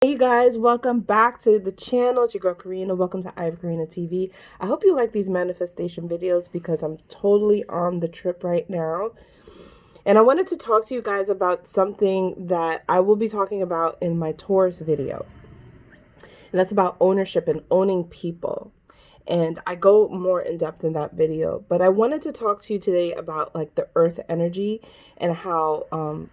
Hey guys, welcome back to the channel. It's your girl Karina. Welcome to I Have Karina TV. I hope you like these manifestation videos because I'm totally on the trip right now. And I wanted to talk to you guys about something that I will be talking about in my Taurus video. And that's about ownership and owning people. And I go more in depth in that video, but I wanted to talk to you today about like the earth energy and how,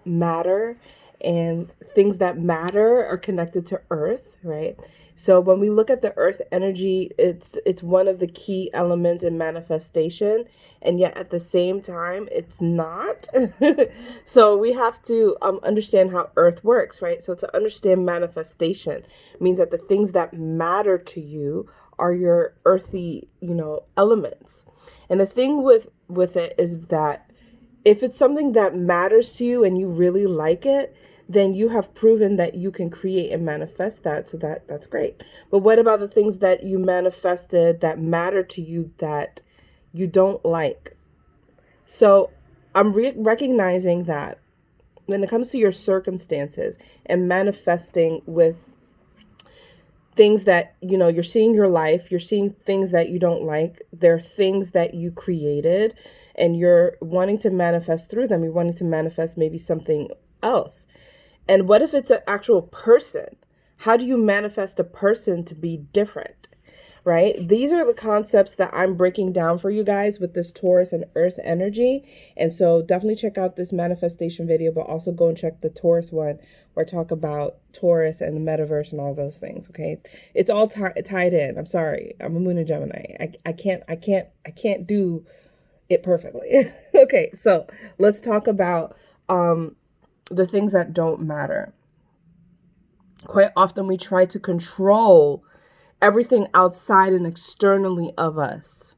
matter and things that matter are connected to earth, right? So when we look at the earth energy, it's one of the key elements in manifestation, and yet at the same time, it's not. So we have to understand how earth works, right? So to understand manifestation means that the things that matter to you are your earthy, elements. And the thing with it is that if it's something that matters to you and you really like it, then you have proven that you can create and manifest that. So that's great. But what about the things that you manifested that matter to you that you don't like? So I'm recognizing that when it comes to your circumstances and manifesting with things that, you're seeing your life, you're seeing things that you don't like, they're things that you created and you're wanting to manifest through them. You're wanting to manifest maybe something else. And what if it's an actual person? How do you manifest a person to be different? Right? These are the concepts that I'm breaking down for you guys with this Taurus and Earth energy. And so definitely check out this manifestation video, but also go and check the Taurus one where I talk about Taurus and the metaverse and all those things. Okay. It's all tied in. I'm sorry. I'm a moon in Gemini. I can't do it perfectly. Okay. So let's talk about, the things that don't matter. Quite often we try to control everything outside and externally of us.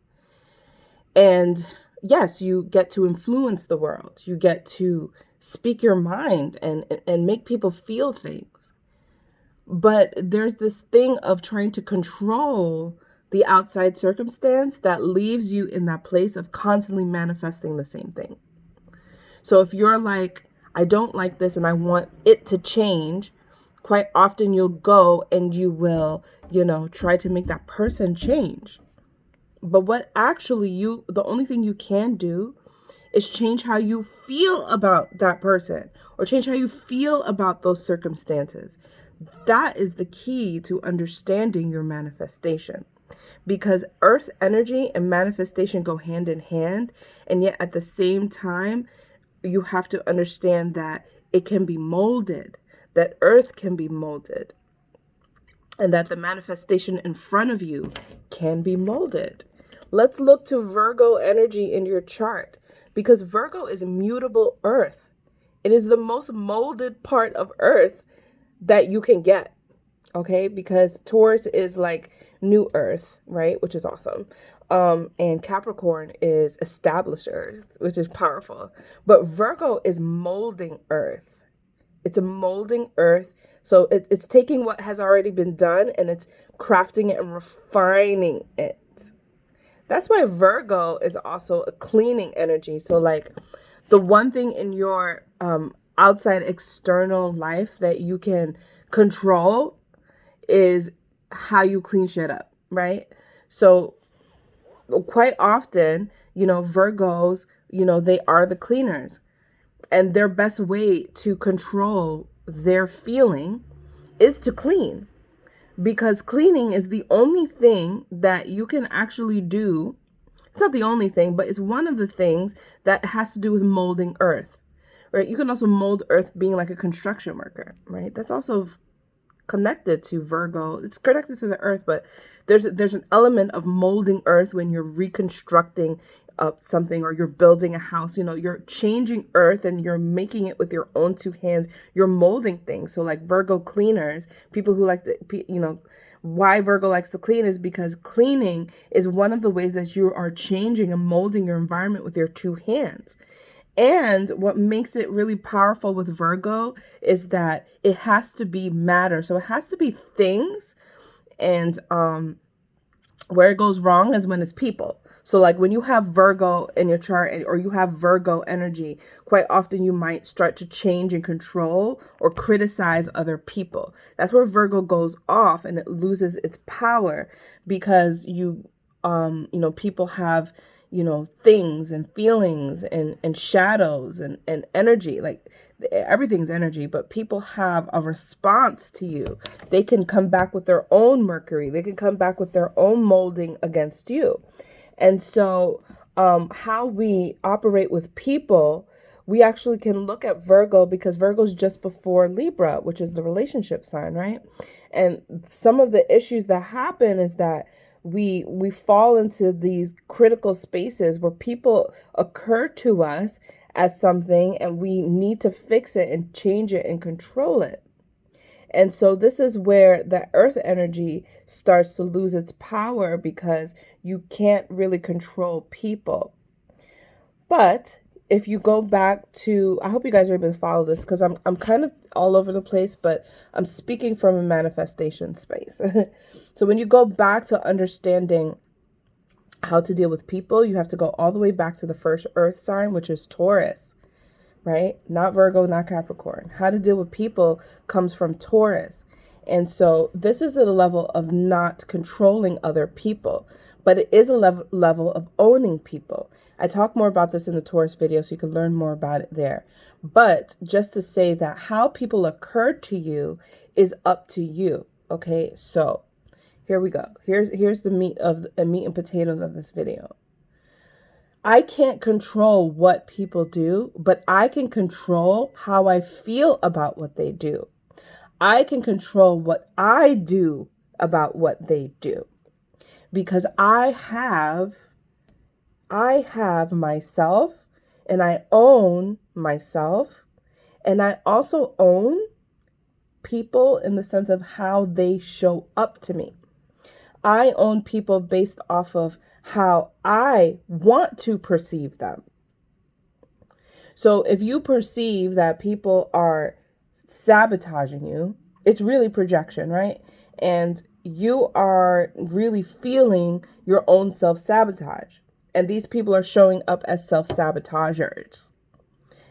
And yes, you get to influence the world. You get to speak your mind and make people feel things. But there's this thing of trying to control the outside circumstance that leaves you in that place of constantly manifesting the same thing. So if you're like, I don't like this and I want it to change, quite often you'll go and you will, try to make that person change. But what actually the only thing you can do is change how you feel about that person or change how you feel about those circumstances. That is the key to understanding your manifestation, because earth energy and manifestation go hand in hand. And yet at the same time, you have to understand that it can be molded, that earth can be molded, and that the manifestation in front of you can be molded. Let's look to Virgo energy in your chart, because Virgo is mutable earth. It is the most molded part of earth that you can get. Okay, because Taurus is like new earth, right? Which is awesome. And Capricorn is established earth, which is powerful. But Virgo is molding earth. It's a molding earth. So it's taking what has already been done and it's crafting it and refining it. That's why Virgo is also a cleaning energy. So like the one thing in your outside external life that you can control is how you clean shit up, right? So quite often, Virgos, they are the cleaners, and their best way to control their feeling is to clean, because cleaning is the only thing that you can actually do. It's not the only thing, but it's one of the things that has to do with molding earth, right? You can also mold earth being like a construction worker, right? That's also connected to Virgo. It's connected to the earth, but there's an element of molding earth when you're reconstructing something, or you're building a house. You're changing earth and you're making it with your own two hands. You're molding things. So like Virgo cleaners, people who like to, why Virgo likes to clean is because cleaning is one of the ways that you are changing and molding your environment with your two hands. And what makes it really powerful with Virgo is that it has to be matter. So it has to be things. And where it goes wrong is when it's people. So like when you have Virgo in your chart or you have Virgo energy, quite often you might start to change and control or criticize other people. That's where Virgo goes off and it loses its power because people have, things and feelings and shadows and energy. Like everything's energy, but people have a response to you. They can come back with their own Mercury. They can come back with their own molding against you. And so how we operate with people, we actually can look at Virgo because Virgo's just before Libra, which is the relationship sign, right? And some of the issues that happen is that we fall into these critical spaces where people occur to us as something and we need to fix it and change it and control it. And so this is where the earth energy starts to lose its power because you can't really control people. But if you go back to, I hope you guys are able to follow this because I'm kind of all over the place, but I'm speaking from a manifestation space. So when you go back to understanding how to deal with people, you have to go all the way back to the first earth sign, which is Taurus. Right? Not Virgo, not Capricorn. How to deal with people comes from Taurus. And so this is a level of not controlling other people, but it is a level of owning people. I talk more about this in the Taurus video, so you can learn more about it there. But just to say that how people occur to you is up to you. Okay, so here we go. Here's the meat and potatoes of this video. I can't control what people do, but I can control how I feel about what they do. I can control what I do about what they do because I have myself and I own myself, and I also own people in the sense of how they show up to me. I own people based off of how I want to perceive them. So if you perceive that people are sabotaging you, it's really projection, right? And you are really feeling your own self-sabotage. And these people are showing up as self-sabotagers.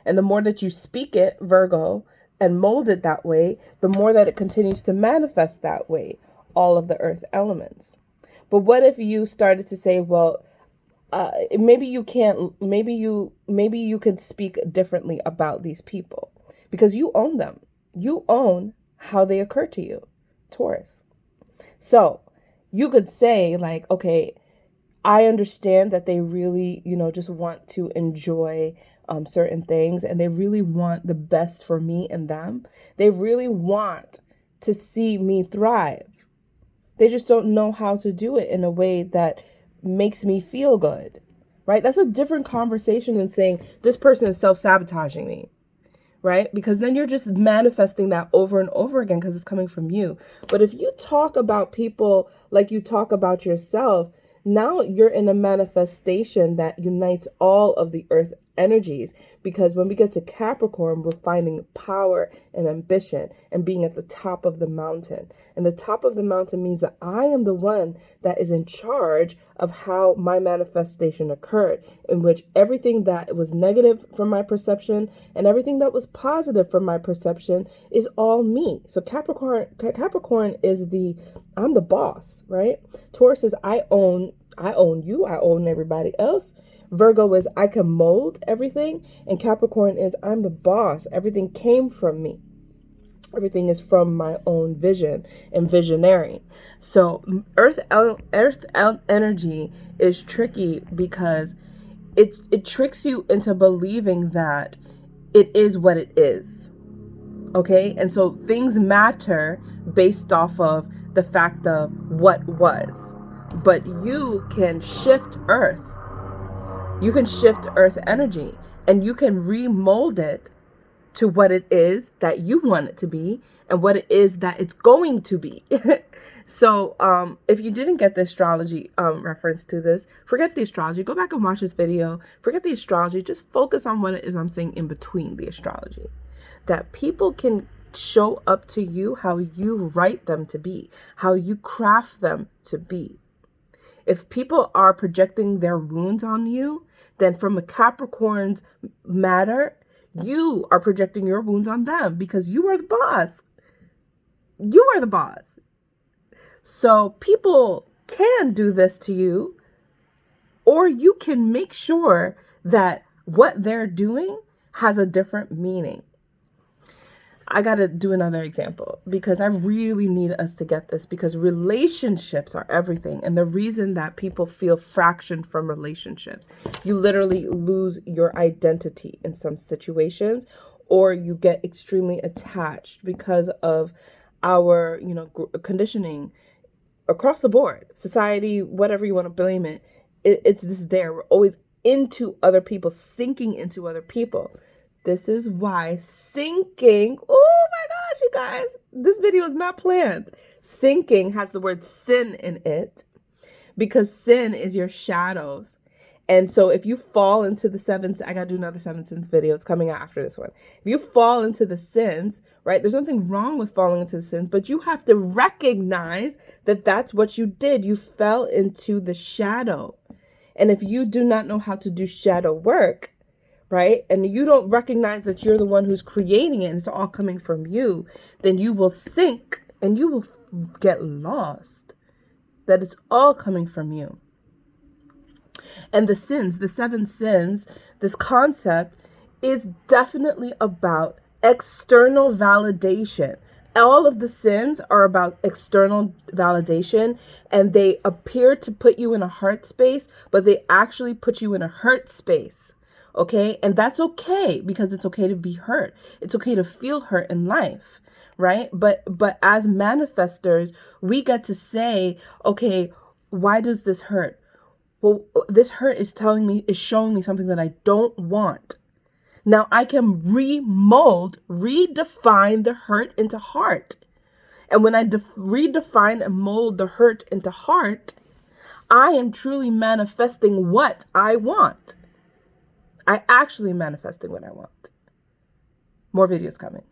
And the more that you speak it, Virgo, and mold it that way, the more that it continues to manifest that way. All of the earth elements. But what if you started to say, well, maybe you can speak differently about these people because you own them. You own how they occur to you, Taurus. So you could say like, okay, I understand that they really, just want to enjoy certain things and they really want the best for me and them. They really want to see me thrive. They just don't know how to do it in a way that makes me feel good, right? That's a different conversation than saying this person is self-sabotaging me, right? Because then you're just manifesting that over and over again because it's coming from you. But if you talk about people like you talk about yourself, now you're in a manifestation that unites all of the earth energies, because when we get to Capricorn, we're finding power and ambition and being at the top of the mountain. And the top of the mountain means that I am the one that is in charge of how my manifestation occurred, in which everything that was negative from my perception and everything that was positive from my perception is all me. So Capricorn is I'm the boss, right? Taurus is I own you, I own everybody else. Virgo is I can mold everything, and Capricorn is I'm the boss. Everything came from me. Everything is from my own vision and visionary. So earth energy is tricky because it tricks you into believing that it is what it is. Okay? And so things matter based off of the fact of what was. But you can shift earth. You can shift earth energy and you can remold it to what it is that you want it to be and what it is that it's going to be. So if you didn't get the astrology reference to this, forget the astrology. Go back and watch this video. Forget the astrology. Just focus on what it is I'm saying in between the astrology. That people can show up to you how you write them to be, how you craft them to be. If people are projecting their wounds on you, then from a Capricorn's matter, you are projecting your wounds on them because you are the boss. You are the boss. So people can do this to you, or you can make sure that what they're doing has a different meaning. I got to do another example because I really need us to get this, because relationships are everything. And the reason that people feel fractioned from relationships, you literally lose your identity in some situations, or you get extremely attached because of our, conditioning across the board, society, whatever you want to blame it. It's this there. We're always into other people, sinking into other people. This is why sinking, oh my gosh, you guys, this video is not planned. Sinking has the word sin in it because sin is your shadows. And so if you fall into the seven, I got to do another 7 sins video. It's coming out after this one. If you fall into the sins, right, there's nothing wrong with falling into the sins, but you have to recognize that that's what you did. You fell into the shadow. And if you do not know how to do shadow work, right, and you don't recognize that you're the one who's creating it and it's all coming from you, then you will sink and you will get lost, that it's all coming from you. And the sins, the 7 sins, this concept is definitely about external validation. All of the sins are about external validation, and they appear to put you in a heart space, but they actually put you in a hurt space. Okay. And that's okay, because it's okay to be hurt. It's okay to feel hurt in life. Right. But as manifestors, we get to say, okay, why does this hurt? Well, this hurt is showing me something that I don't want. Now I can redefine the hurt into heart. And when I redefine and mold the hurt into heart, I am truly manifesting what I want. I actually manifesting what I want. More videos coming.